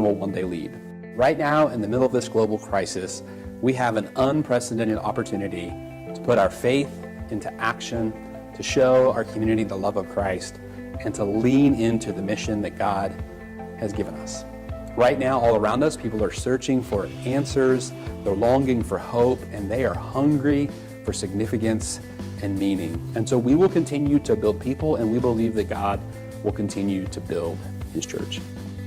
will one day lead. Right now, in the middle of this global crisis, we have an unprecedented opportunity to put our faith into action, to show our community the love of Christ, and to lean into the mission that God has given us. Right now, all around us, people are searching for answers, they're longing for hope, and they are hungry for significance and meaning. And so we will continue to build people, and we believe that God will continue to build His church.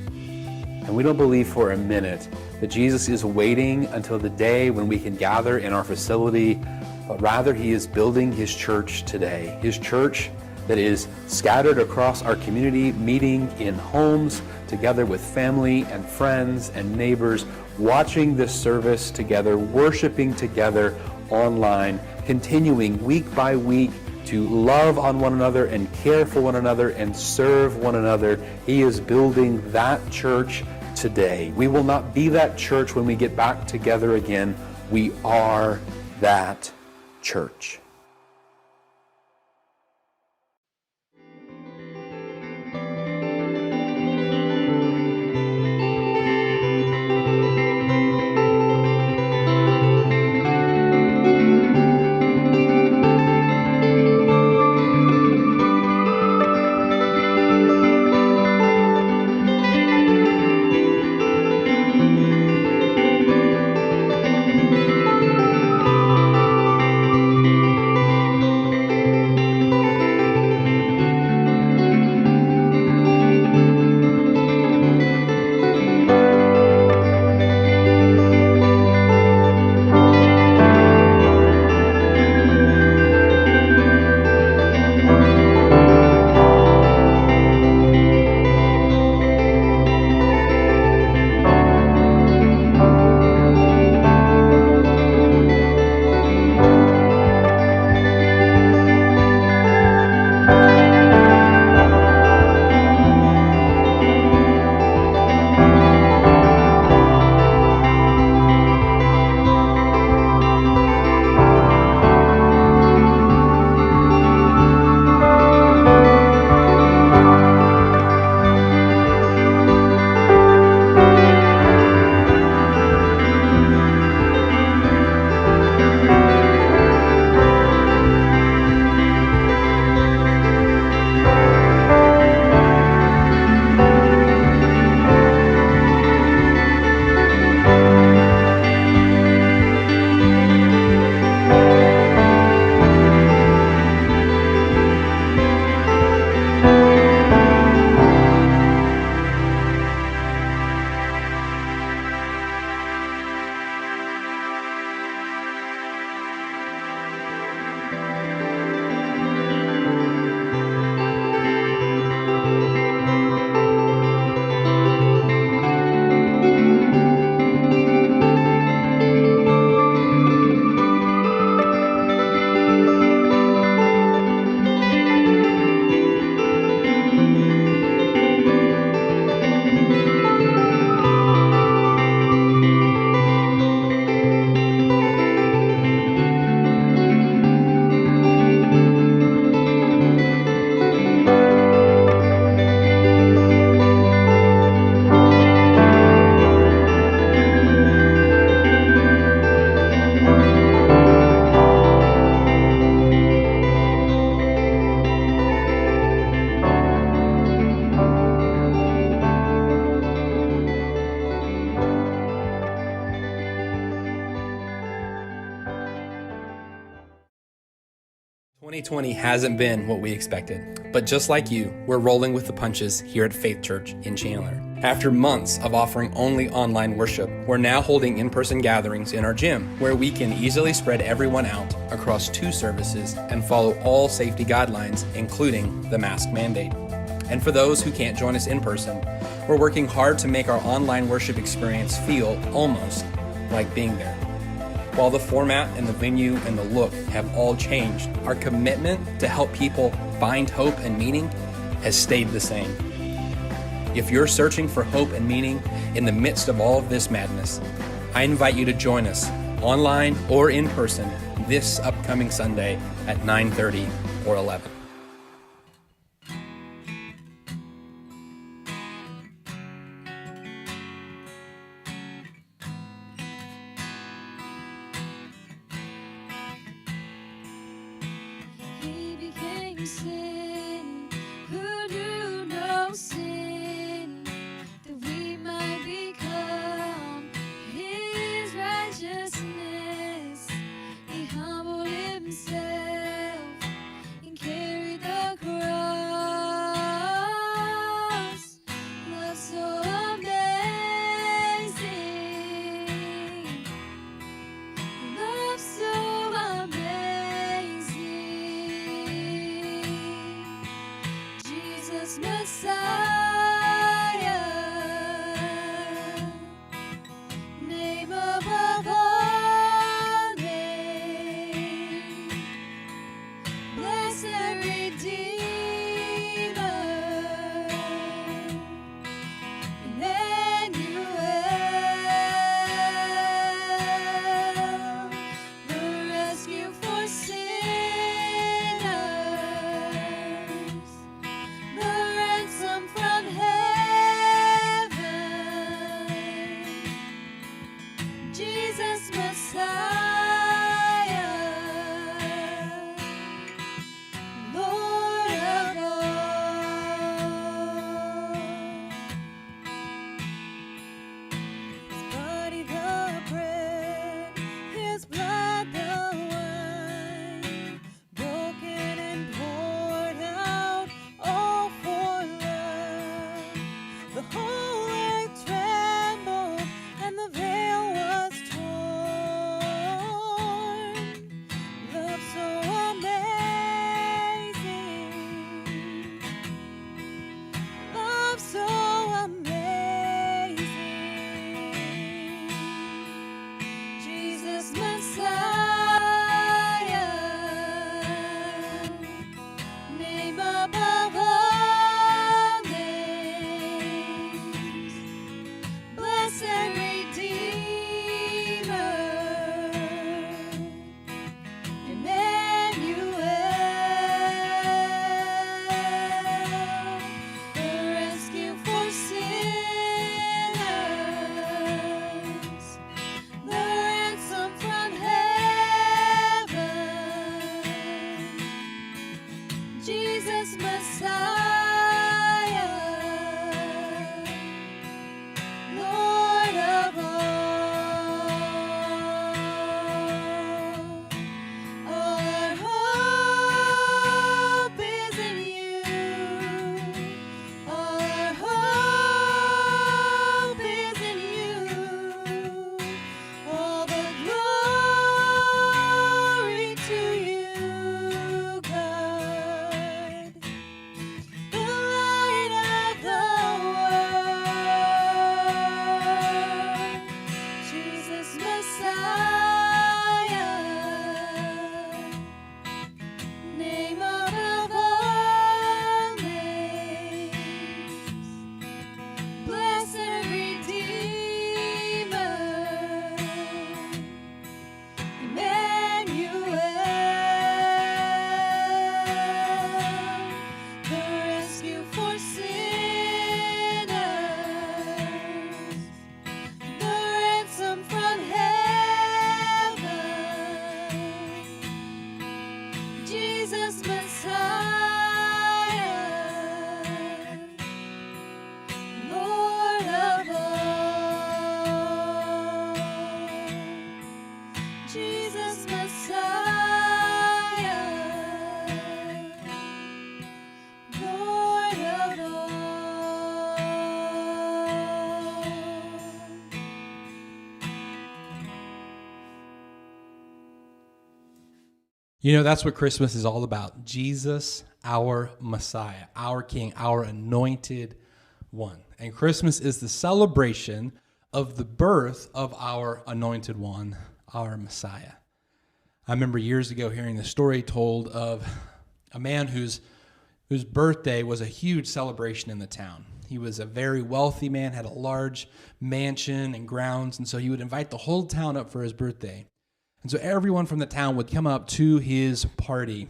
And we don't believe for a minute that Jesus is waiting until the day when we can gather in our facility, but rather He is building His church today. His church that is scattered across our community, meeting in homes, together with family and friends and neighbors, watching this service together, worshiping together online, continuing week by week to love on one another and care for one another and serve one another. He is building that church today. We will not be that church when we get back together again. We are that church. "2020 hasn't been what we expected, but just like you, we're rolling with the punches here at Faith Church in Chandler. After months of offering only online worship, we're now holding in-person gatherings in our gym, where we can easily spread everyone out across 2 services and follow all safety guidelines, including the mask mandate. And for those who can't join us in person, we're working hard to make our online worship experience feel almost like being there. While the format and the venue and the look have all changed, our commitment to help people find hope and meaning has stayed the same. If you're searching for hope and meaning in the midst of all of this madness, I invite you to join us online or in person this upcoming Sunday at 9:30 or 11. sin, who knew no sin, that we might become his righteousness. He humbled himself and carried the cross. Love so amazing, love so amazing. Jesus Messiah, name above all names, blessed Redeemer, Emmanuel, the rescue for sinners, the ransom from heaven, Jesus Messiah, Lord of all. His body the bread, his blood the wine, broken and poured out all for love. The whole earth trembled and the veil was torn. Love so amazing, love so amazing. Jesus Messiah, name above all names, blessed Redeemer, Emmanuel, the rescue for sinners, the ransom from heaven, Jesus Messiah, Lord of all. Our hope is in you. Our hope is in you. All the glory to you, God, the light of the world, Jesus Messiah, name above all names, blessed Redeemer, Emmanuel, the rescue for sinners, the ransom from heaven, Jesus Messiah, Lord of all. Jesus Messiah, Lord of all. You know, that's what Christmas is all about. Jesus, our Messiah, our King, our anointed one. And Christmas is the celebration of the birth of our anointed one, our Messiah. I remember years ago hearing the story told of a man whose birthday was a huge celebration in the town. He was a very wealthy man, had a large mansion and grounds, and so he would invite the whole town up for his birthday. And so everyone from the town would come up to his party.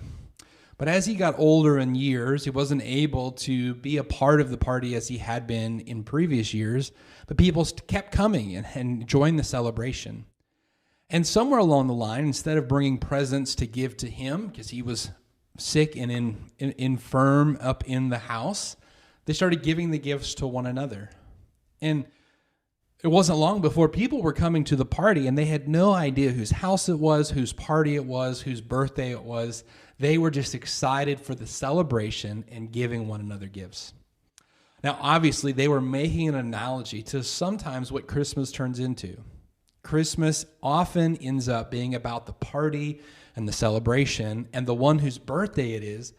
But as he got older in years, he wasn't able to be a part of the party as he had been in previous years, but people kept coming and joined the celebration. And somewhere along the line, instead of bringing presents to give to him, because he was sick and infirm up in the house, they started giving the gifts to one another. And it wasn't long before people were coming to the party and they had no idea whose house it was, whose party it was, whose birthday it was. They were just excited for the celebration and giving one another gifts. Now, obviously, they were making an analogy to sometimes what Christmas turns into. Christmas often ends up being about the party and the celebration, and the one whose birthday it is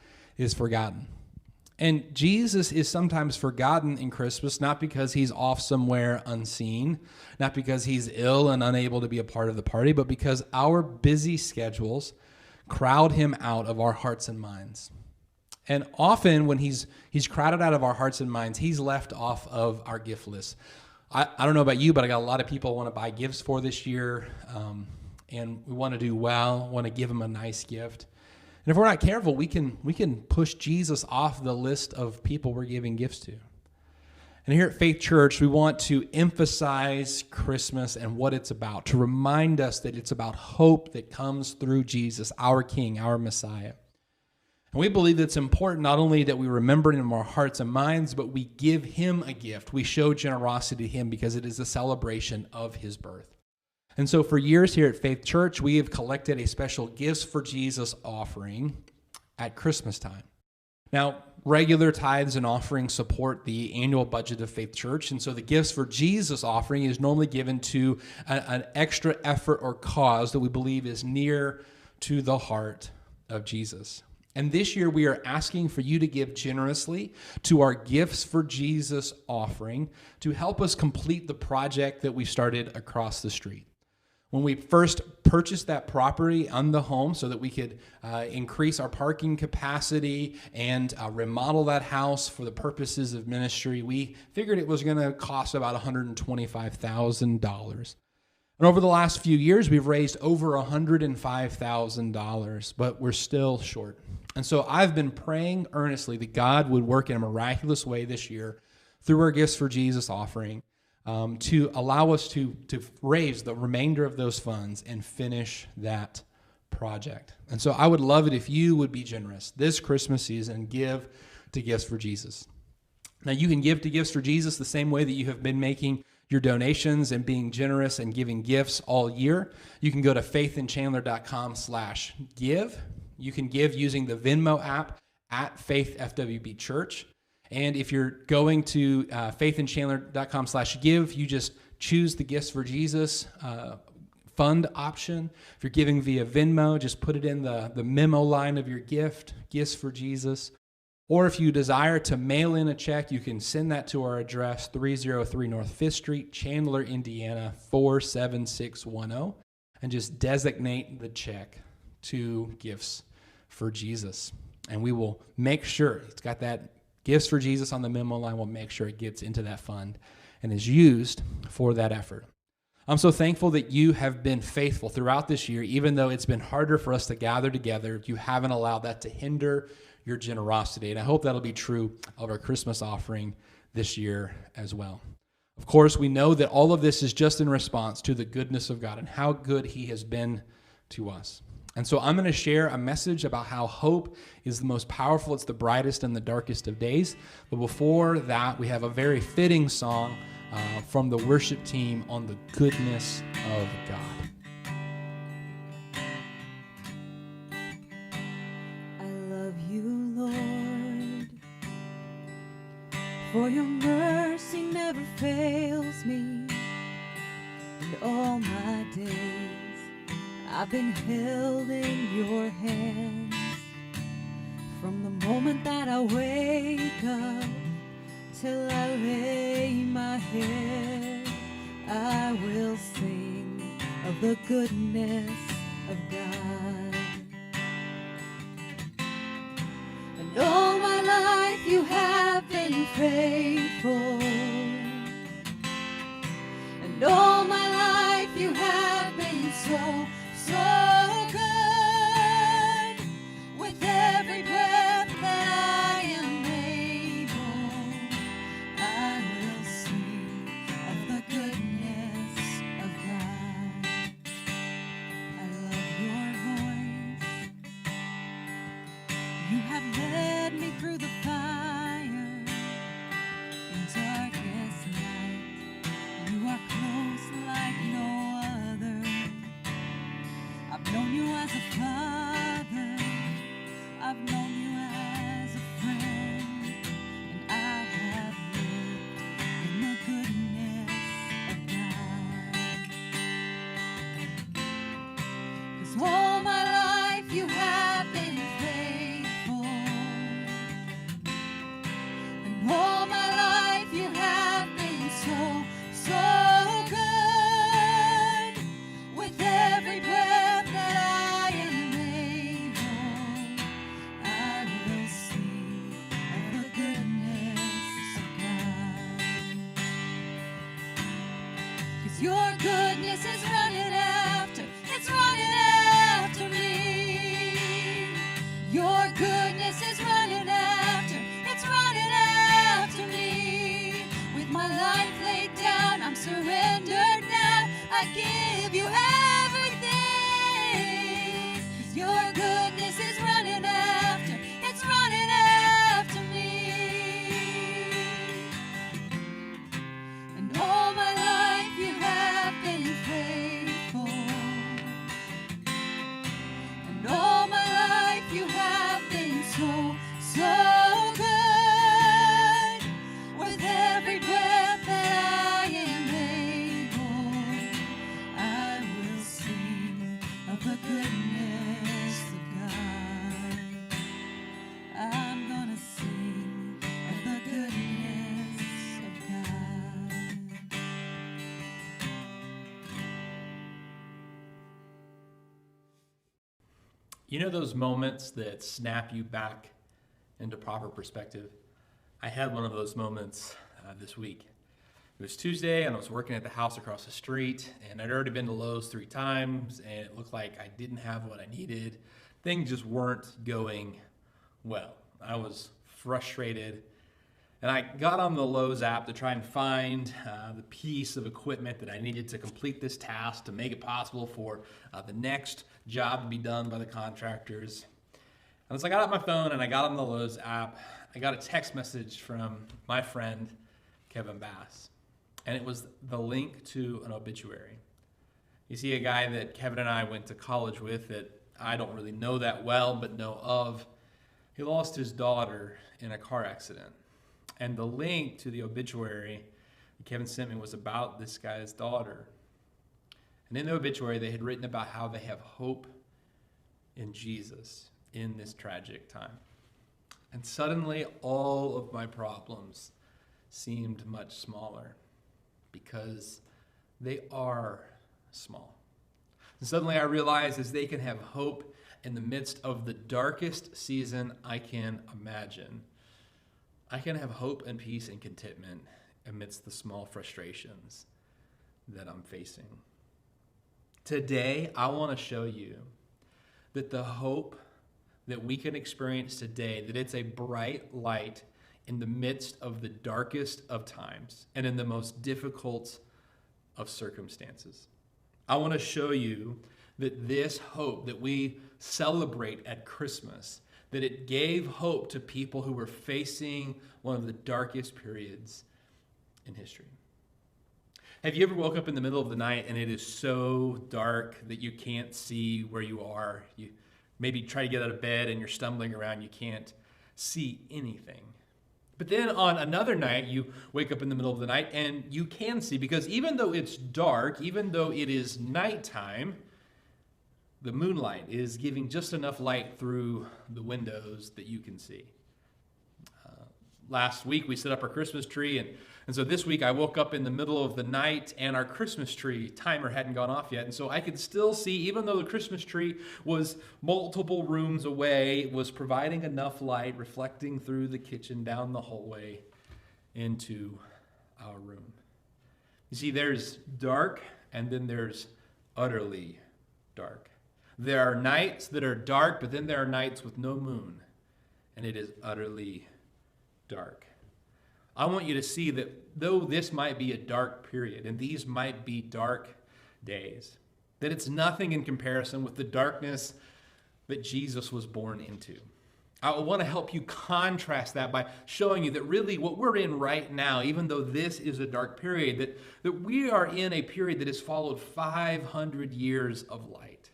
forgotten. And Jesus is sometimes forgotten in Christmas, not because he's off somewhere unseen, not because he's ill and unable to be a part of the party, but because our busy schedules crowd him out of our hearts and minds. And often when he's crowded out of our hearts and minds, he's left off of our gift list. I don't know about you, but I got a lot of people I want to buy gifts for this year, and we want to do well, want to give them a nice gift. And if we're not careful, we can push Jesus off the list of people we're giving gifts to. And here at Faith Church, we want to emphasize Christmas and what it's about, to remind us that it's about hope that comes through Jesus, our King, our Messiah. And we believe that it's important not only that we remember him in our hearts and minds, but we give him a gift. We show generosity to him because it is a celebration of his birth. And so for years here at Faith Church, we have collected a special Gifts for Jesus offering at Christmas time. Now, regular tithes and offerings support the annual budget of Faith Church, and so the Gifts for Jesus offering is normally given to an extra effort or cause that we believe is near to the heart of Jesus. And this year we are asking for you to give generously to our Gifts for Jesus offering to help us complete the project that we started across the street. When we first purchased that property on the home so that we could increase our parking capacity and remodel that house for the purposes of ministry, we figured it was going to cost about $125,000. And over the last few years, we've raised over $105,000, but we're still short. And so I've been praying earnestly that God would work in a miraculous way this year through our Gifts for Jesus offering to allow us to raise the remainder of those funds and finish that project. And so I would love it if you would be generous this Christmas season and give to Gifts for Jesus. Now, you can give to Gifts for Jesus the same way that you have been making your donations and being generous and giving gifts all year. You can go to faithinchandler.com/give. You can give using the Venmo app at Faith FWB Church. And if you're going to faithinchandler.com/give, you just choose the Gifts for Jesus fund option. If you're giving via Venmo, just put it in the memo line of your gift, Gifts for Jesus. Or if you desire to mail in a check, you can send that to our address, 303 North 5th Street, Chandler, Indiana, 47610, and just designate the check to Gifts for Jesus. And we will make sure it's got that Gifts for Jesus on the memo line. We'll make sure it gets into that fund and is used for that effort. I'm so thankful that you have been faithful throughout this year, even though it's been harder for us to gather together. You haven't allowed that to hinder your generosity. And I hope that'll be true of our Christmas offering this year as well. Of course, we know that all of this is just in response to the goodness of God and how good he has been to us. And so I'm going to share a message about how hope is the most powerful, it's the brightest and the darkest of days. But before that, we have a very fitting song from the worship team on the goodness of God. For your mercy never fails me, and all my days I've been held in your hands. From the moment that I wake up till I lay my head, I will sing of the goodness of God. And all my life you have been faithful, and all my life you have been so good. With every breath that I am able, I will sing of the goodness of God. I love your voice, Your goodness is running after, it's running after me. Your goodness is running after, it's running after me. With my life laid down, I'm surrendered now. I give you everything. 'Cause your goodness is running after, it's running after me. And all my life you have been faithful. And all my life you have been so, so good. With every breath that I am able, I will sing of the goodness of God. I'm gonna sing of the goodness of God. You know those moments that snap you back into proper perspective? I had one of those moments this week. It was Tuesday, and I was working at the house across the street, and I'd already been to Lowe's 3 times, and it looked like I didn't have what I needed. Things just weren't going well. I was frustrated, and I got on the Lowe's app to try and find the piece of equipment that I needed to complete this task to make it possible for the next job to be done by the contractors. And so I got out my phone and I got on the Lowe's app. I got a text message from my friend, Kevin Bass. And it was the link to an obituary. You see, a guy that Kevin and I went to college with that I don't really know that well, but know of, he lost his daughter in a car accident. And the link to the obituary that Kevin sent me was about this guy's daughter. And in the obituary, they had written about how they have hope in Jesus in this tragic time. And suddenly, all of my problems seemed much smaller because they are small. And suddenly I realized as they can have hope in the midst of the darkest season I can imagine, I can have hope and peace and contentment amidst the small frustrations that I'm facing. Today, I want to show you that the hope that we can experience today, that it's a bright light in the midst of the darkest of times and in the most difficult of circumstances. I want to show you that this hope that we celebrate at Christmas, that it gave hope to people who were facing one of the darkest periods in history. Have you ever woke up in the middle of the night and it is so dark that you can't see where you are? You maybe try to get out of bed and you're stumbling around, you can't see anything. But then on another night, you wake up in the middle of the night and you can see, because even though it's dark, even though it is nighttime, the moonlight is giving just enough light through the windows that you can see. Last week we set up our Christmas tree, and so this week I woke up in the middle of the night and our Christmas tree timer hadn't gone off yet. And so I could still see, even though the Christmas tree was multiple rooms away, it was providing enough light reflecting through the kitchen, down the hallway, into our room. You see, there's dark and then there's utterly dark. There are nights that are dark, but then there are nights with no moon, and it is utterly dark. I want you to see that though this might be a dark period, and these might be dark days, that it's nothing in comparison with the darkness that Jesus was born into. I want to help you contrast that by showing you that really what we're in right now, even though this is a dark period, that we are in a period that has followed 500 years of light.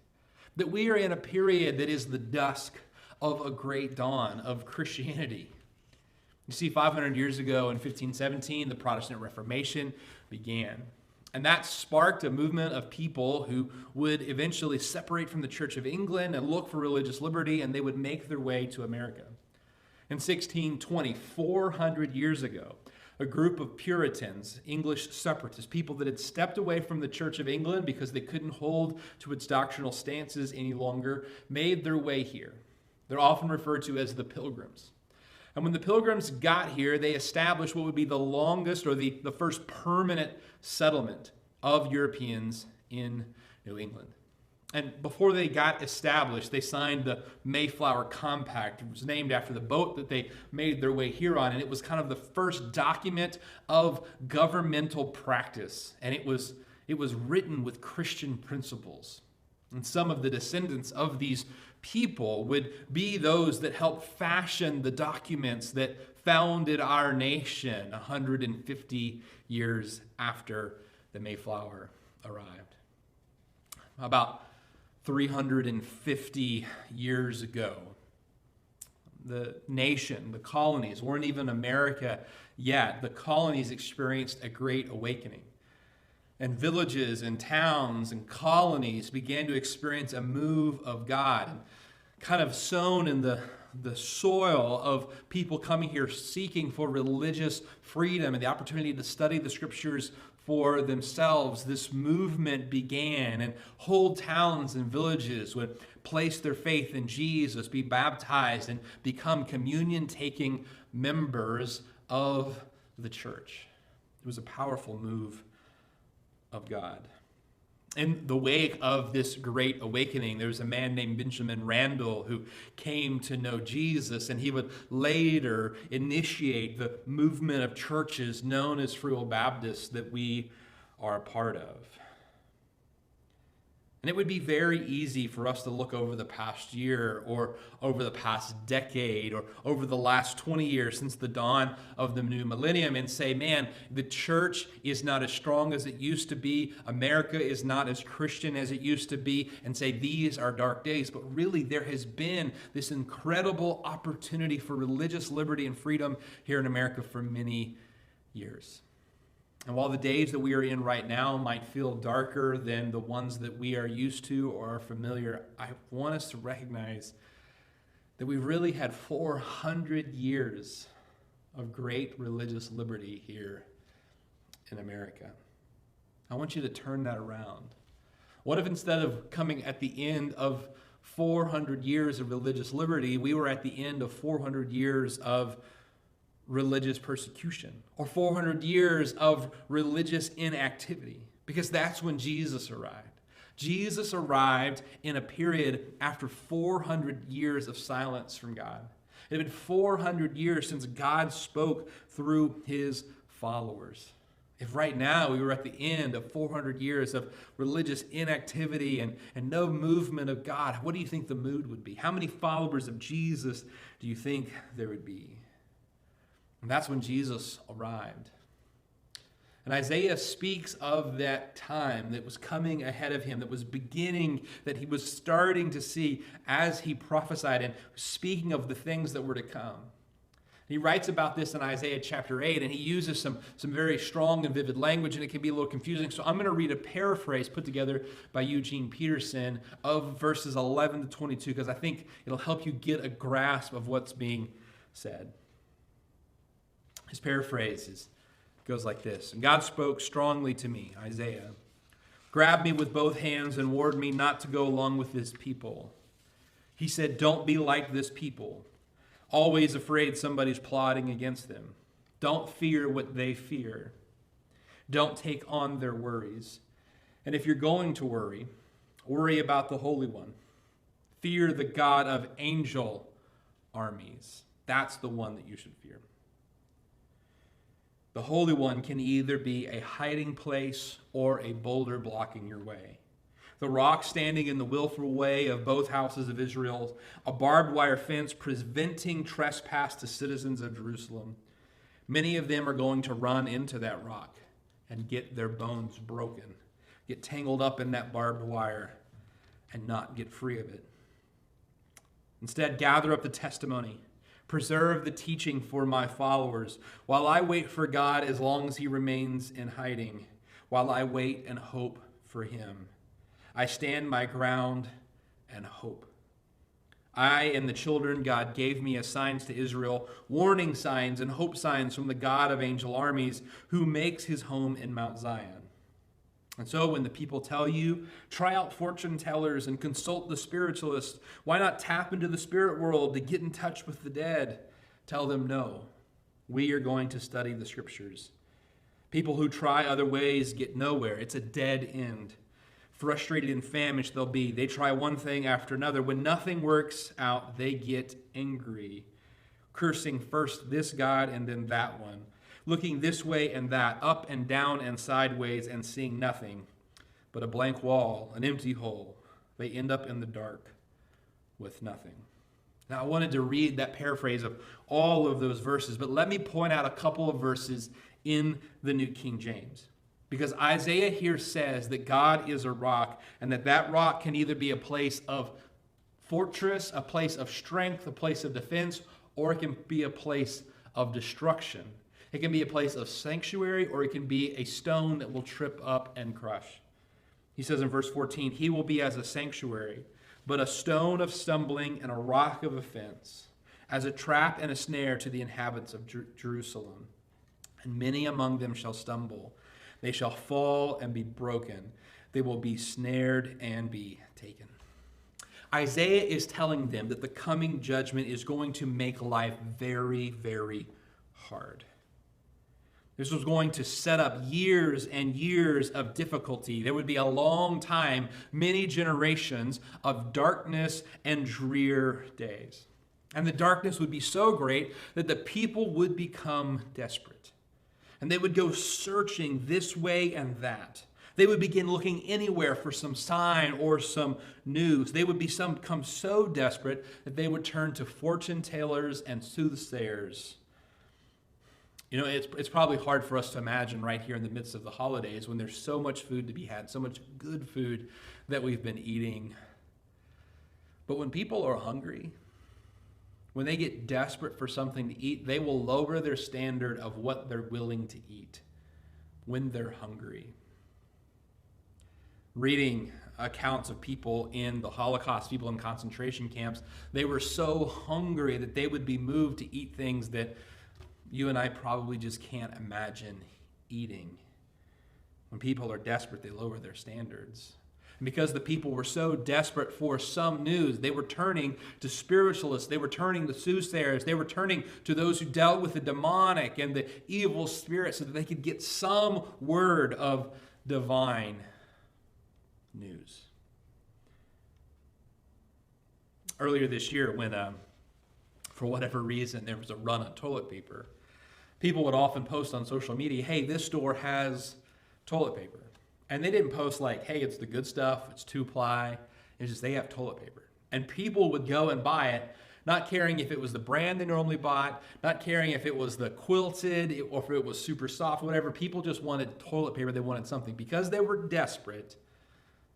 That we are in a period that is the dusk of a great dawn of Christianity. You see, 500 years ago in 1517, the Protestant Reformation began. And that sparked a movement of people who would eventually separate from the Church of England and look for religious liberty, and they would make their way to America. In 1620, 400 years ago, a group of Puritans, English separatists, people that had stepped away from the Church of England because they couldn't hold to its doctrinal stances any longer, made their way here. They're often referred to as the Pilgrims. And when the Pilgrims got here, they established what would be the longest or the first permanent settlement of Europeans in New England. And before they got established, they signed the Mayflower Compact. It was named after the boat that they made their way here on, and it was kind of the first document of governmental practice. And it was written with Christian principles. And some of the descendants of these people would be those that helped fashion the documents that founded our nation 150 years after the Mayflower arrived. About 350 years ago, the nation, the colonies, weren't even America yet. The colonies experienced a great awakening. And villages and towns and colonies began to experience a move of God, kind of sown in the soil of people coming here seeking for religious freedom and the opportunity to study the scriptures for themselves. This movement began, and whole towns and villages would place their faith in Jesus, be baptized, and become communion-taking members of the church. It was a powerful move of God. In the wake of this great awakening, there was a man named Benjamin Randall who came to know Jesus, and he would later initiate the movement of churches known as Free Will Baptists that we are a part of. And it would be very easy for us to look over the past year or over the past decade or over the last 20 years since the dawn of the new millennium and say, man, the church is not as strong as it used to be. America is not as Christian as it used to be, and say these are dark days. But really, there has been this incredible opportunity for religious liberty and freedom here in America for many years. And while the days that we are in right now might feel darker than the ones that we are used to or are familiar, I want us to recognize that we've really had 400 years of great religious liberty here in America. I want you to turn that around. What if instead of coming at the end of 400 years of religious liberty, we were at the end of 400 years of religious persecution, or 400 years of religious inactivity? Because that's when Jesus arrived. Jesus arrived in a period after 400 years of silence from God. It had been 400 years since God spoke through his followers. If right now we were at the end of 400 years of religious inactivity and no movement of God, what do you think the mood would be? How many followers of Jesus do you think there would be? And that's when Jesus arrived. And Isaiah speaks of that time that was coming ahead of him, that was beginning, that he was starting to see as he prophesied and speaking of the things that were to come. He writes about this in Isaiah chapter 8, and he uses some very strong and vivid language, and it can be a little confusing. So I'm going to read a paraphrase put together by Eugene Peterson of verses 11 to 22, because I think it'll help you get a grasp of what's being said. His paraphrase goes like this. And God spoke strongly to me, Isaiah. Grabbed me with both hands and warned me not to go along with this people. He said, don't be like this people, always afraid somebody's plotting against them. Don't fear what they fear. Don't take on their worries. And if you're going to worry about the Holy One. Fear the God of angel armies. That's the one that you should fear. The Holy One can either be a hiding place or a boulder blocking your way. The rock standing in the willful way of both houses of Israel, a barbed wire fence preventing trespass to citizens of Jerusalem. Many of them are going to run into that rock and get their bones broken, get tangled up in that barbed wire, and not get free of it. Instead, gather up the testimony. Preserve the teaching for my followers, while I wait for God as long as he remains in hiding, while I wait and hope for him. I stand my ground and hope. I and the children God gave me as signs to Israel, warning signs and hope signs from the God of angel armies, who makes his home in Mount Zion. And so when the people tell you, try out fortune tellers and consult the spiritualists, why not tap into the spirit world to get in touch with the dead? Tell them no. We are going to study the scriptures. People who try other ways get nowhere. It's a dead end. Frustrated and famished they'll be. They try one thing after another. When nothing works out, they get angry, cursing first this God and then that one, looking this way and that, up and down and sideways, and seeing nothing but a blank wall, an empty hole. They end up in the dark with nothing. Now, I wanted to read that paraphrase of all of those verses, but let me point out a couple of verses in the New King James. Because Isaiah here says that God is a rock, and that rock can either be a place of fortress, a place of strength, a place of defense, or it can be a place of destruction. It can be a place of sanctuary, or it can be a stone that will trip up and crush. He says in verse 14, he will be as a sanctuary, but a stone of stumbling and a rock of offense, as a trap and a snare to the inhabitants of Jerusalem. And many among them shall stumble. They shall fall and be broken. They will be snared and be taken. Isaiah is telling them that the coming judgment is going to make life very, very hard. This was going to set up years and years of difficulty. There would be a long time, many generations of darkness and drear days. And the darkness would be so great that the people would become desperate. And they would go searching this way and that. They would begin looking anywhere for some sign or some news. They would become so desperate that they would turn to fortune tellers and soothsayers. You know, it's probably hard for us to imagine right here in the midst of the holidays when there's so much food to be had, so much good food that we've been eating. But when people are hungry, when they get desperate for something to eat, they will lower their standard of what they're willing to eat when they're hungry. Reading accounts of people in the Holocaust, people in concentration camps, they were so hungry that they would be moved to eat things that you and I probably just can't imagine eating. When people are desperate, they lower their standards. And because the people were so desperate for some news, they were turning to spiritualists, they were turning to soothsayers, they were turning to those who dealt with the demonic and the evil spirits so that they could get some word of divine news. Earlier this year, when for whatever reason there was a run on toilet paper, people would often post on social media, hey, this store has toilet paper. And they didn't post like, hey, it's the good stuff, it's 2-ply. It's just they have toilet paper. And people would go and buy it, not caring if it was the brand they normally bought, not caring if it was the quilted or if it was super soft, whatever. People just wanted toilet paper. They wanted something. Because they were desperate,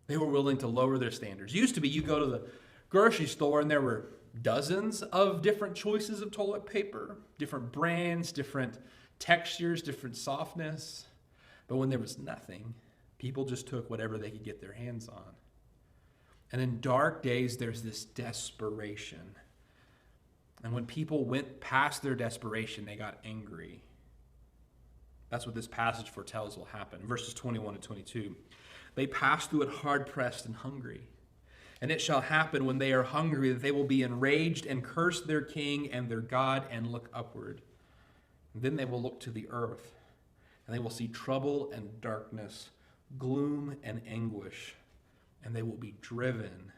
they were willing to lower their standards. It used to be you go to the grocery store and there were dozens of different choices of toilet paper, different brands, different textures, different softness. But when there was nothing, people just took whatever they could get their hands on. And in dark days, there's this desperation. And when people went past their desperation, they got angry. That's what this passage foretells will happen. Verses 21 and 22. They pass through it hard-pressed and hungry. And it shall happen when they are hungry that they will be enraged and curse their king and their God and look upward. And then they will look to the earth, and they will see trouble and darkness, gloom and anguish, and they will be driven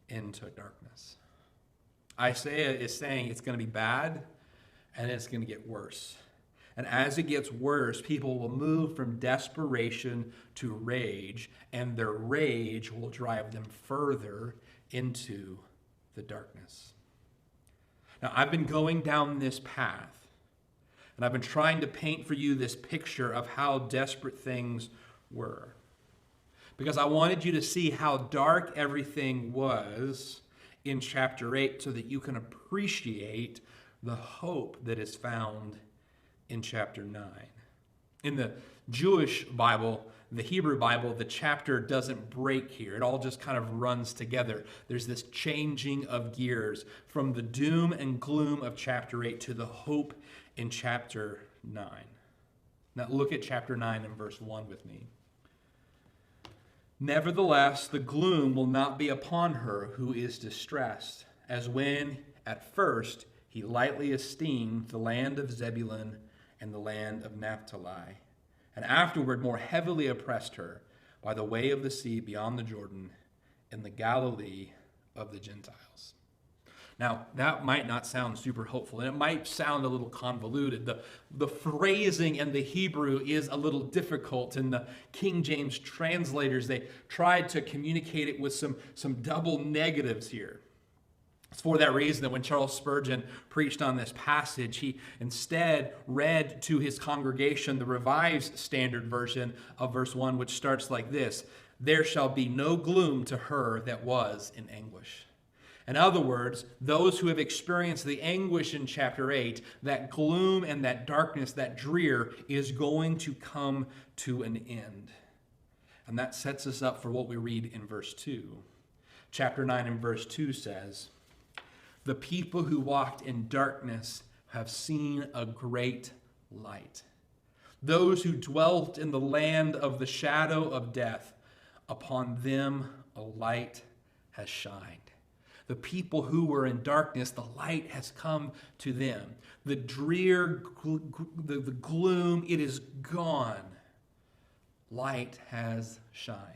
into darkness. Isaiah is saying it's going to be bad, and it's going to get worse. And as it gets worse, people will move from desperation to rage, and their rage will drive them further into the darkness. Now, I've been going down this path, and I've been trying to paint for you this picture of how desperate things were. Because I wanted you to see how dark everything was in chapter 8 so that you can appreciate the hope that is found in chapter 9. In the Jewish Bible, the Hebrew Bible, the chapter doesn't break here. It all just kind of runs together. There's this changing of gears from the doom and gloom of chapter 8 to the hope in chapter 9. Now look at chapter 9 and verse 1 with me. Nevertheless, the gloom will not be upon her who is distressed, as when at first he lightly esteemed the land of Zebulun and the land of Naphtali, and afterward more heavily oppressed her by the way of the sea beyond the Jordan in the Galilee of the Gentiles. Now, that might not sound super hopeful, and it might sound a little convoluted. The phrasing in the Hebrew is a little difficult, and the King James translators, they tried to communicate it with some double negatives here. It's for that reason that when Charles Spurgeon preached on this passage, he instead read to his congregation the Revised Standard Version of verse 1, which starts like this: "There shall be no gloom to her that was in anguish." In other words, those who have experienced the anguish in chapter 8, that gloom and that darkness, that drear, is going to come to an end. And that sets us up for what we read in verse 2. Chapter 9 and verse 2 says, "The people who walked in darkness have seen a great light. Those who dwelt in the land of the shadow of death, upon them a light has shined." The people who were in darkness, the light has come to them. The drear, the gloom, it is gone. Light has shined.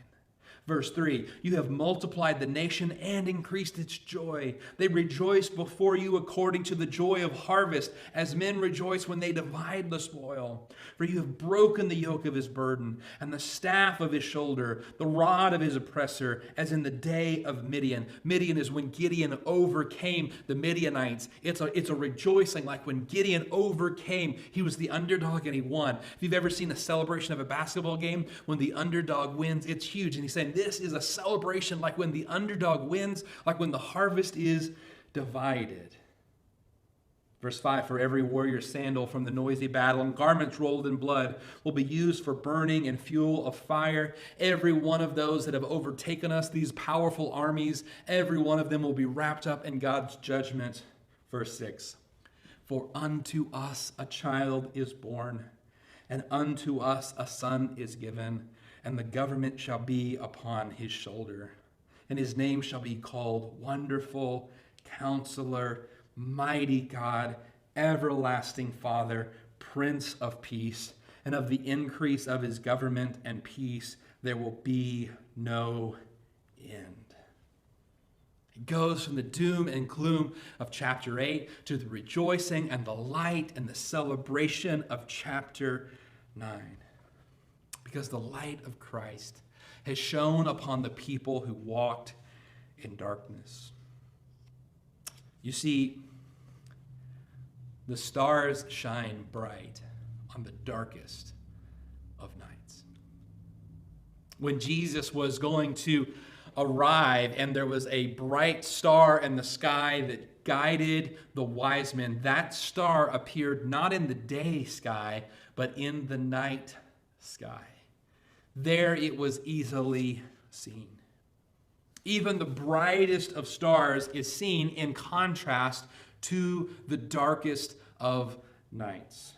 Verse 3, "You have multiplied the nation and increased its joy. They rejoice before you according to the joy of harvest, as men rejoice when they divide the spoil. For you have broken the yoke of his burden and the staff of his shoulder, the rod of his oppressor, as in the day of Midian." Midian is when Gideon overcame the Midianites. It's a rejoicing like when Gideon overcame. He was the underdog and he won. If you've ever seen a celebration of a basketball game, when the underdog wins, it's huge. And he's saying, this is a celebration like when the underdog wins, like when the harvest is divided. Verse 5, "For every warrior's sandal from the noisy battle and garments rolled in blood will be used for burning and fuel of fire. Every one of those that have overtaken us, these powerful armies, every one of them will be wrapped up in God's judgment." Verse 6, "For unto us a child is born, and unto us a son is given, and the government shall be upon his shoulder. And his name shall be called Wonderful, Counselor, Mighty God, Everlasting Father, Prince of Peace. And of the increase of his government and peace there will be no end." It goes from the doom and gloom of chapter 8 to the rejoicing and the light and the celebration of chapter 9. Because the light of Christ has shone upon the people who walked in darkness. You see, the stars shine bright on the darkest of nights. When Jesus was going to arrive and there was a bright star in the sky that guided the wise men, that star appeared not in the day sky, but in the night sky. There it was easily seen. Even the brightest of stars is seen in contrast to the darkest of nights.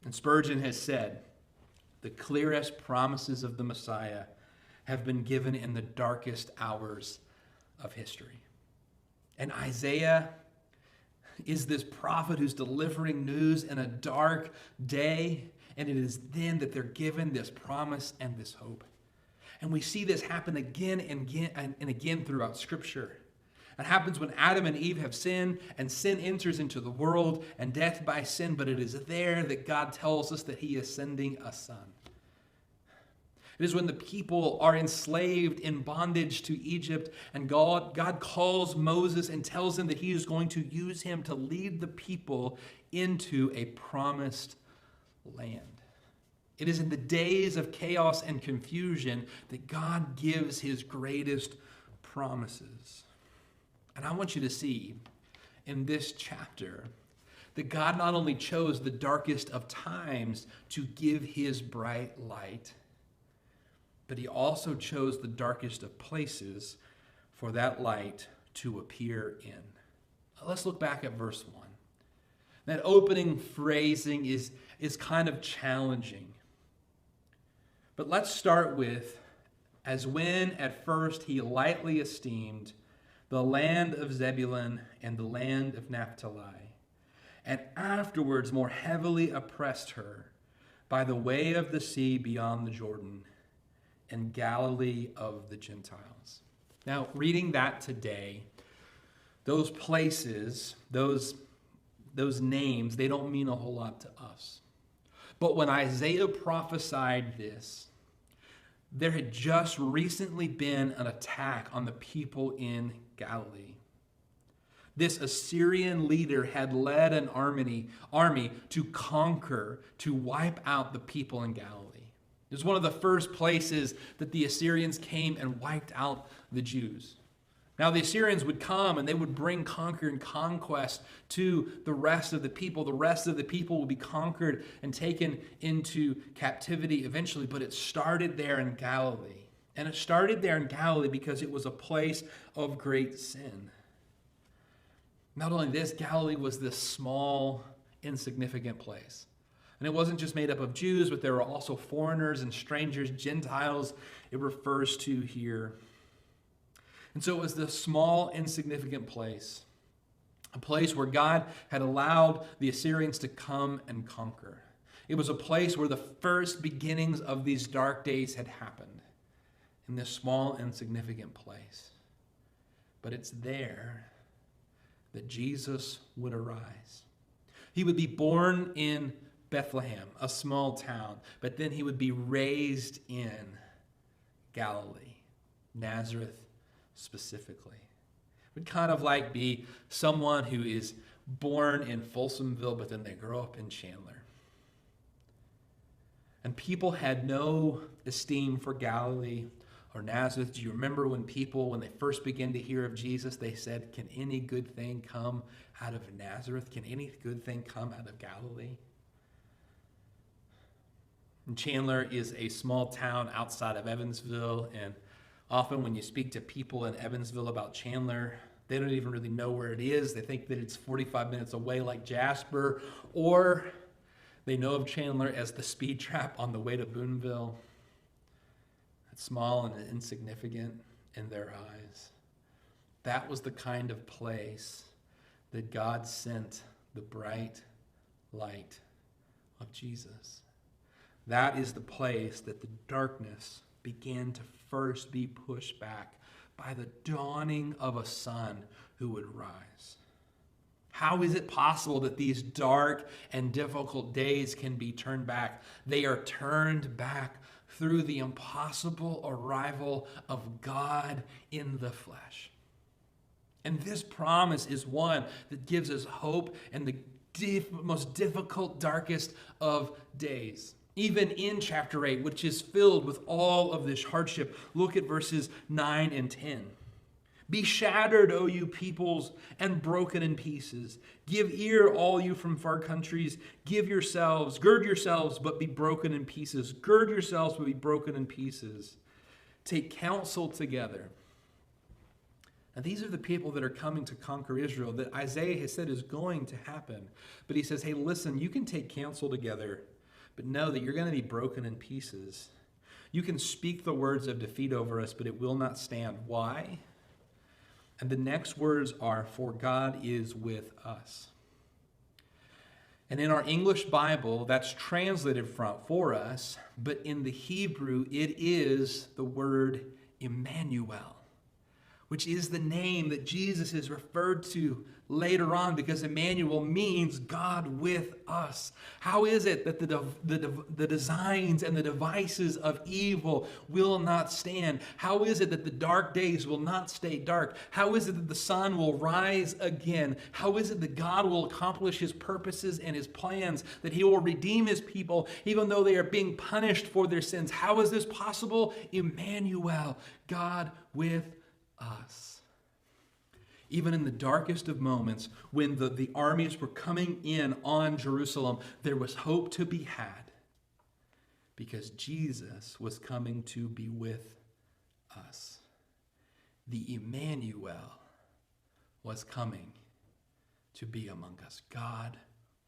And Spurgeon has said, "The clearest promises of the Messiah have been given in the darkest hours of history." And Isaiah is this prophet who's delivering news in a dark day. And it is then that they're given this promise and this hope. And we see this happen again and again throughout Scripture. It happens when Adam and Eve have sinned, and sin enters into the world, and death by sin. But it is there that God tells us that he is sending a son. It is when the people are enslaved in bondage to Egypt, and God calls Moses and tells him that he is going to use him to lead the people into a promised land. It is in the days of chaos and confusion that God gives his greatest promises. And I want you to see in this chapter that God not only chose the darkest of times to give his bright light, but he also chose the darkest of places for that light to appear in. Let's look back at verse 1. That opening phrasing is kind of challenging. But let's start with, "As when at first he lightly esteemed the land of Zebulun and the land of Naphtali, and afterwards more heavily oppressed her, by the way of the sea beyond the Jordan, and Galilee of the Gentiles. Now, reading that today, those places, those names, they don't mean a whole lot to us. But when Isaiah prophesied this, there had just recently been an attack on the people in Galilee. This Assyrian leader had led an army to conquer, to wipe out the people in Galilee. It was one of the first places that the Assyrians came and wiped out the Jews. Now the Assyrians would come and they would bring conquer and conquest to the rest of the people. The rest of the people would be conquered and taken into captivity eventually, but it started there in Galilee. And it started there in Galilee because it was a place of great sin. Not only this, Galilee was this small, insignificant place. And it wasn't just made up of Jews, but there were also foreigners and strangers, Gentiles, it refers to here. And so it was this small, insignificant place, a place where God had allowed the Assyrians to come and conquer. It was a place where the first beginnings of these dark days had happened, in this small, insignificant place. But it's there that Jesus would arise. He would be born in Bethlehem, a small town, but then he would be raised in Galilee, Nazareth specifically. It would kind of like be someone who is born in Folsomville, but then they grow up in Chandler. And people had no esteem for Galilee or Nazareth. Do you remember when they first began to hear of Jesus, they said, can any good thing come out of Nazareth? Can any good thing come out of Galilee? And Chandler is a small town outside of Evansville, and often when you speak to people in Evansville about Chandler, they don't even really know where it is. They think that it's 45 minutes away like Jasper, or they know of Chandler as the speed trap on the way to Boonville. It's small and insignificant in their eyes. That was the kind of place that God sent the bright light of Jesus. That is the place that the darkness began to first be pushed back by the dawning of a sun who would rise. How is it possible that these dark and difficult days can be turned back? They are turned back through the impossible arrival of God in the flesh. And this promise is one that gives us hope in the most difficult, darkest of days. Even in chapter 8, which is filled with all of this hardship, look at verses 9 and 10. Be shattered, O you peoples, and broken in pieces. Give ear, all you from far countries. Gird yourselves, but be broken in pieces. Gird yourselves, but be broken in pieces. Take counsel together. Now, these are the people that are coming to conquer Israel that Isaiah has said is going to happen. But he says, hey, listen, you can take counsel together, but know that you're going to be broken in pieces. You can speak the words of defeat over us, but it will not stand. Why? And the next words are, for God is with us. And in our English Bible, that's translated for us, but in the Hebrew, it is the word Emmanuel, which is the name that Jesus is referred to later on, because Emmanuel means God with us. How is it that the designs and the devices of evil will not stand? How is it that the dark days will not stay dark? How is it that the sun will rise again? How is it that God will accomplish his purposes and his plans, that he will redeem his people even though they are being punished for their sins? How is this possible? Emmanuel, God with us. Even in the darkest of moments, when the armies were coming in on Jerusalem, there was hope to be had because Jesus was coming to be with us. The Emmanuel was coming to be among us. God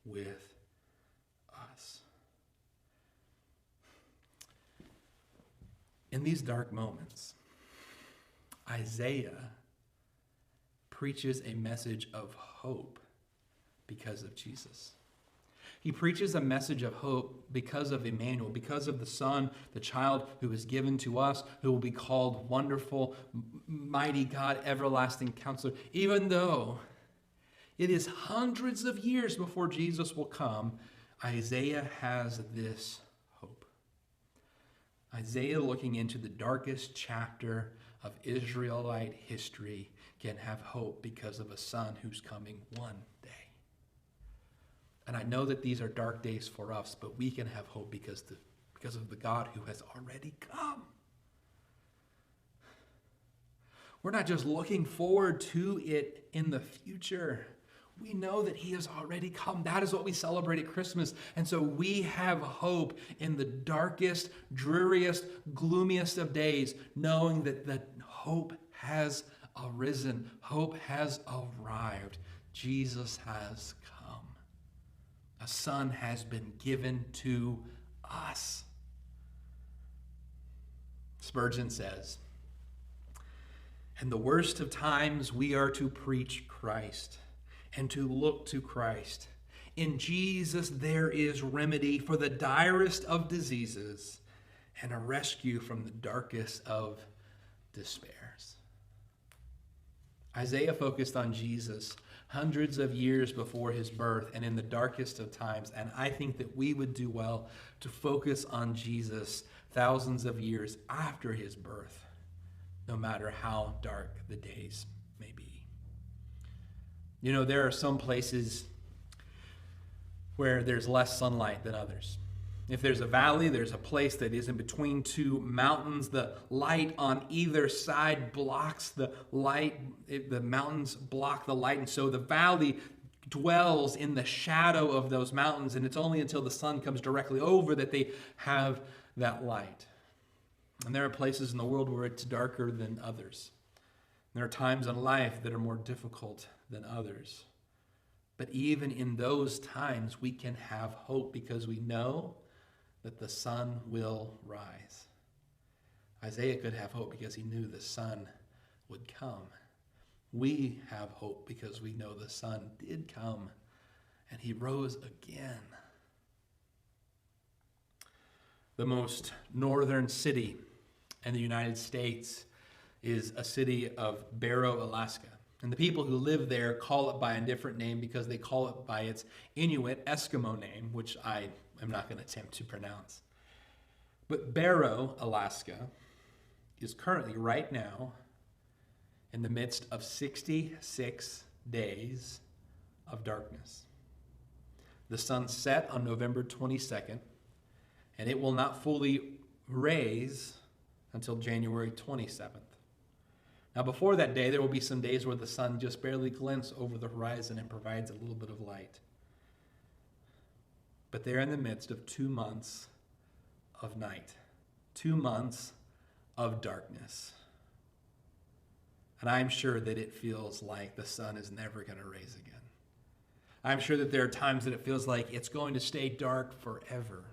with us. In these dark moments, Isaiah preaches a message of hope because of Jesus. He preaches a message of hope because of Emmanuel, because of the Son, the child who is given to us, who will be called Wonderful, Mighty God, Everlasting Counselor. Even though it is hundreds of years before Jesus will come, Isaiah has this hope. Isaiah, looking into the darkest chapter of Israelite history, can have hope because of a son who's coming one day. And I know that these are dark days for us, but we can have hope because of the God who has already come. We're not just looking forward to it in the future. We know that he has already come. That is what we celebrate at Christmas. And so we have hope in the darkest, dreariest, gloomiest of days, knowing that the hope has arisen. Hope has arrived. Jesus has come. A son has been given to us. Spurgeon says, "In the worst of times, we are to preach Christ and to look to Christ. In Jesus, there is remedy for the direst of diseases and a rescue from the darkest of despairs." Isaiah focused on Jesus hundreds of years before his birth and in the darkest of times. And I think that we would do well to focus on Jesus thousands of years after his birth, no matter how dark the days may be. You know, there are some places where there's less sunlight than others. If there's a valley, there's a place that is in between two mountains. The light on either side blocks the light. The mountains block the light. And so the valley dwells in the shadow of those mountains. And it's only until the sun comes directly over that they have that light. And there are places in the world where it's darker than others. There are times in life that are more difficult than others. But even in those times, we can have hope because we know that the sun will rise. Isaiah could have hope because he knew the sun would come. We have hope because we know the sun did come and he rose again. The most northern city in the United States is a city of Barrow, Alaska. And the people who live there call it by a different name because they call it by its Inuit Eskimo name, which I am not going to attempt to pronounce. But Barrow, Alaska, is currently right now in the midst of 66 days of darkness. The sun set on November 22nd, and it will not fully raise until January 27th. Now, before that day, there will be some days where the sun just barely glints over the horizon and provides a little bit of light. But they're in the midst of 2 months of night, 2 months of darkness. And I'm sure that it feels like the sun is never going to raise again. I'm sure that there are times that it feels like it's going to stay dark forever.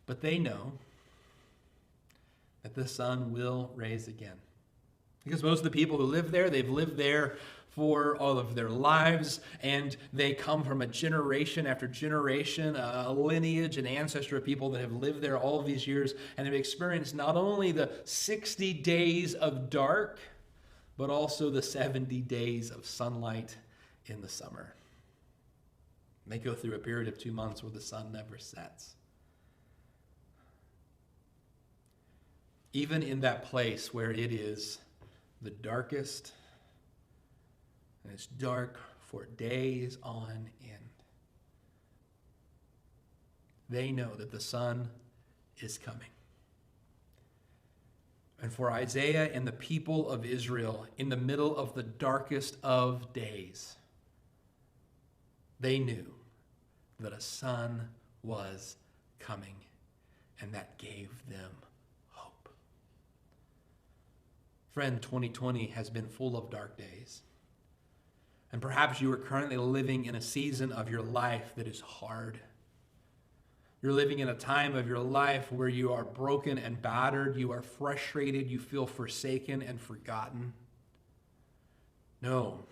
But they know that the sun will raise again. Because most of the people who live there, they've lived there for all of their lives, and they come from a generation after generation, a lineage, an ancestor of people that have lived there all of these years and have experienced not only the 60 days of dark, but also the 70 days of sunlight in the summer. They go through a period of 2 months where the sun never sets. Even in that place where it is the darkest, and it's dark for days on end, they know that the sun is coming. And for Isaiah and the people of Israel, in the middle of the darkest of days, they knew that a son was coming, and that gave them hope. Friend, 2020 has been full of dark days. And perhaps you are currently living in a season of your life that is hard. You're living in a time of your life where you are broken and battered, you are frustrated, you feel forsaken and forgotten. Know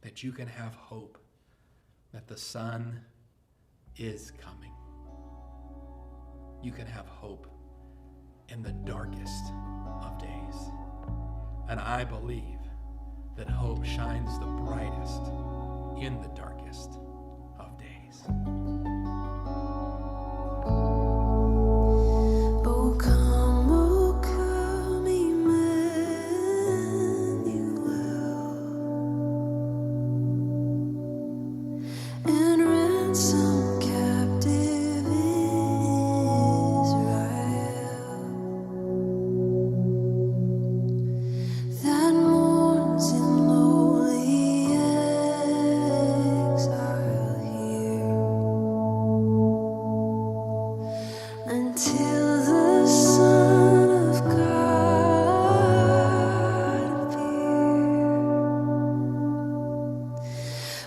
that you can have hope, that the sun is coming. You can have hope in the darkest of days. And I believe that hope shines the brightest in the darkest of days. Oh come, Emmanuel, and ransom captive Israel that mourns in lowly exile here until the Son of God appear.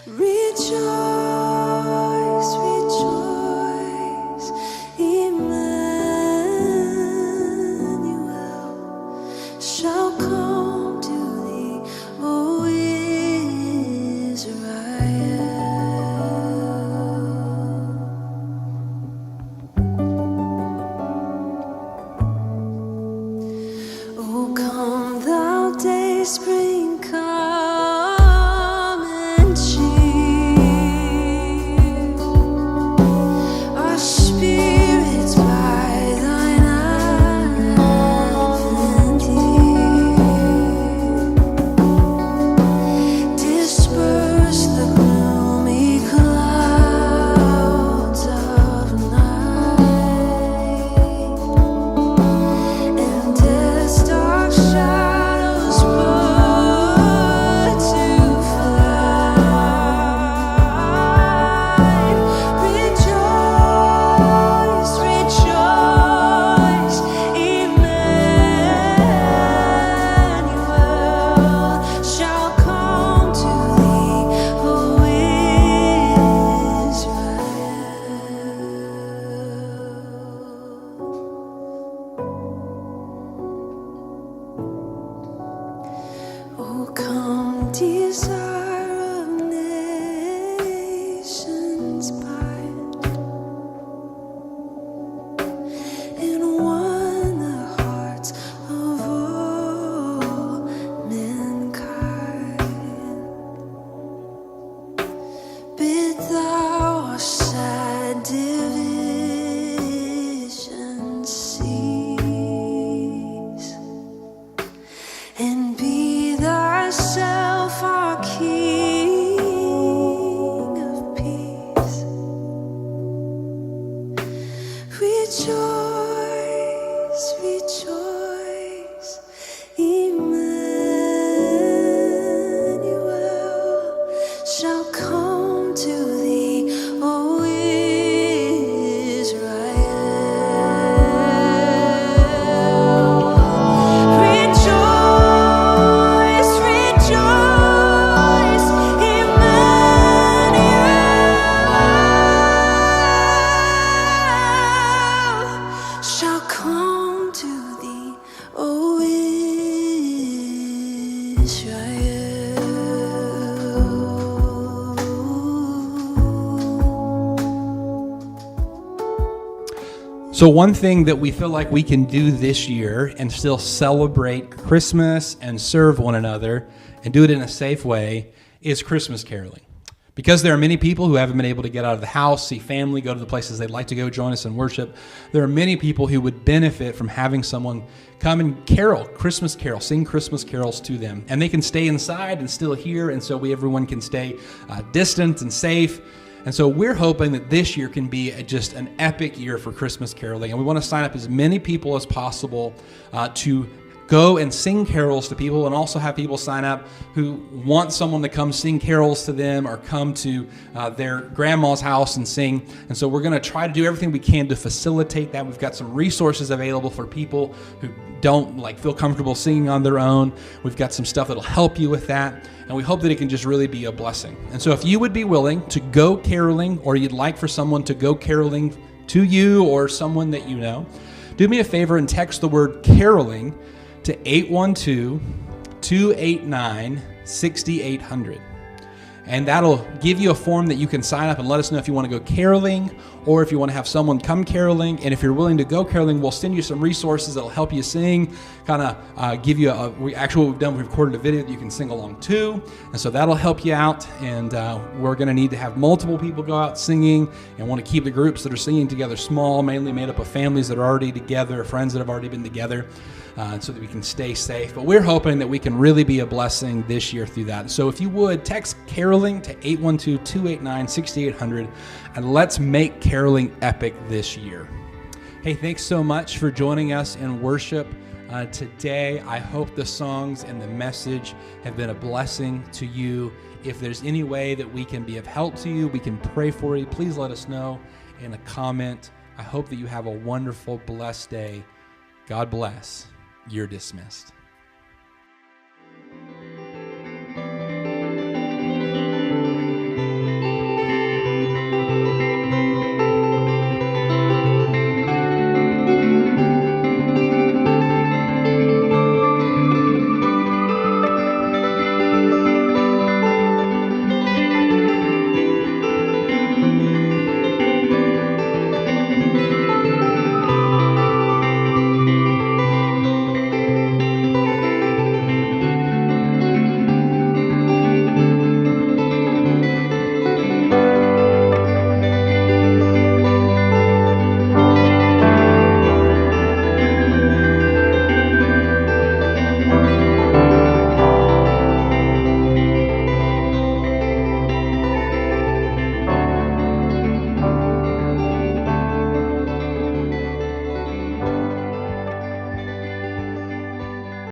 Rejoice, rejoice, Emmanuel shall come to thee, O Israel. O come thou day spring, come and cheer our spirits by thine advent here. Disperse the gloomy clouds of night, and as dark shadows put to flight. Rejoice, rejoice, Emmanuel shall come to thee, O Israel. O come, desire of nations bind, and one the hearts of all mankind. Bid thou our sad division cease, and be thyself our King of peace. Rejoice, rejoice, Emmanuel shall come to thee, O Israel. Rejoice, rejoice, Emmanuel shall come to thee, O Israel. So one thing that we feel like we can do this year and still celebrate Christmas and serve one another and do it in a safe way is Christmas caroling. Because there are many people who haven't been able to get out of the house, see family, go to the places they'd like to go, join us in worship, there are many people who would benefit from having someone come and carol, Christmas carol, sing Christmas carols to them. And they can stay inside and still hear, and so everyone can stay distant and safe. And so we're hoping that this year can be just an epic year for Christmas caroling. And we want to sign up as many people as possible to go and sing carols to people, and also have people sign up who want someone to come sing carols to them or come to their grandma's house and sing. And so we're going to try to do everything we can to facilitate that. We've got some resources available for people who don't feel comfortable singing on their own. We've got some stuff that'll help you with that. And we hope that it can just really be a blessing. And so if you would be willing to go caroling, or you'd like for someone to go caroling to you or someone that you know, do me a favor and text the word caroling to 812-289-6800. And that'll give you a form that you can sign up and let us know if you want to go caroling or if you want to have someone come caroling. And if you're willing to go caroling, we'll send you some resources that'll help you sing, kind of give you what we've done, we've recorded a video that you can sing along to. And so that'll help you out. And we're going to need to have multiple people go out singing and want to keep the groups that are singing together small, mainly made up of families that are already together, friends that have already been together. So that we can stay safe. But we're hoping that we can really be a blessing this year through that. So if you would, text caroling to 812-289-6800, and let's make caroling epic this year. Hey, thanks so much for joining us in worship today. I hope the songs and the message have been a blessing to you. If there's any way that we can be of help to you, we can pray for you, please let us know in a comment. I hope that you have a wonderful, blessed day. God bless. You're dismissed.